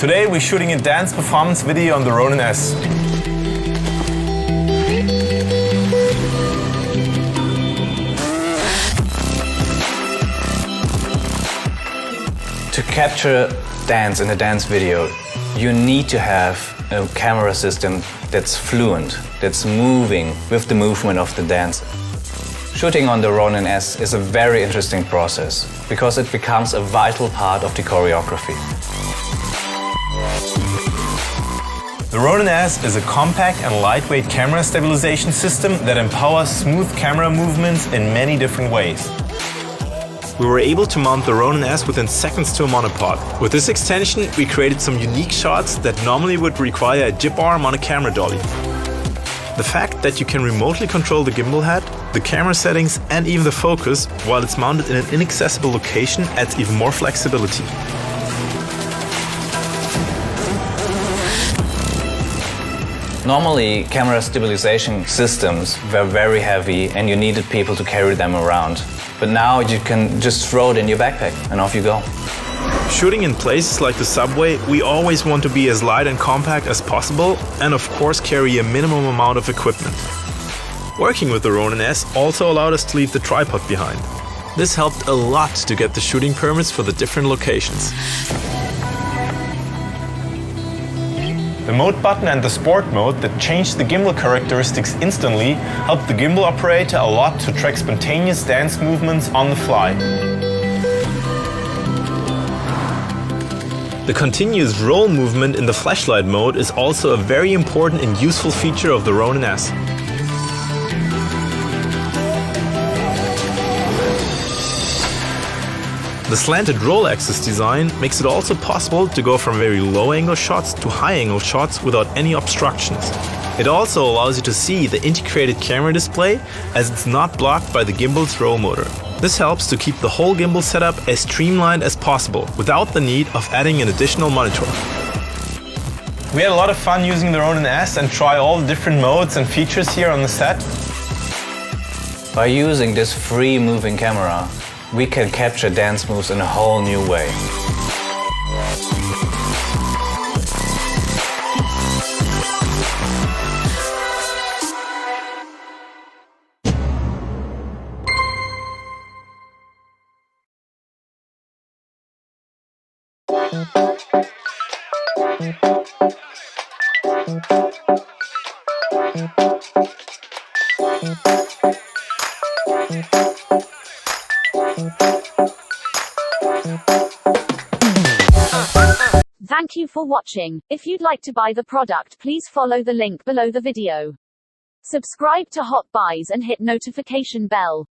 Today we're shooting a dance performance video on the Ronin-SC. To capture dance in a dance video, you need to have a camera system that's fluent, that's moving with the movement of the dancer. Shooting on the Ronin-SC is a very interesting process because it becomes a vital part of the choreography. The Ronin-SC is a compact and lightweight camera stabilization system that empowers smooth camera movements in many different ways. We were able to mount the Ronin-SC within seconds to a monopod. With this extension, we created some unique shots that normally would require a jib arm on a camera dolly. The fact that you can remotely control the gimbal head, the camera settings and even the focus while it's mounted in an inaccessible location adds even more flexibility. Normally, camera stabilization systems were very heavy and you needed people to carry them around. But now you can just throw it in your backpack and off you go. Shooting in places like the subway, we always want to be as light and compact as possible and of course carry a minimum amount of equipment. Working with the Ronin-SC also allowed us to leave the tripod behind. This helped a lot to get the shooting permits for the different locations. The mode button and the sport mode that changed the gimbal characteristics instantly helped the gimbal operator a lot to track spontaneous dance movements on the fly. The continuous roll movement in the flashlight mode is also a very important and useful feature of the Ronin-SC. The slanted roll axis design makes it also possible to go from very low angle shots to high angle shots without any obstructions. It also allows you to see the integrated camera display as it's not blocked by the gimbal's roll motor. This helps to keep the whole gimbal setup as streamlined as possible without the need of adding an additional monitor. We had a lot of fun using the Ronin-SC and try all the different modes and features here on the set. By using this free moving camera, we can capture dance moves in a whole new way. Thank you for watching. If you'd like to buy the product, please follow the link below the video. Subscribe to HOTBUYS and hit notification bell.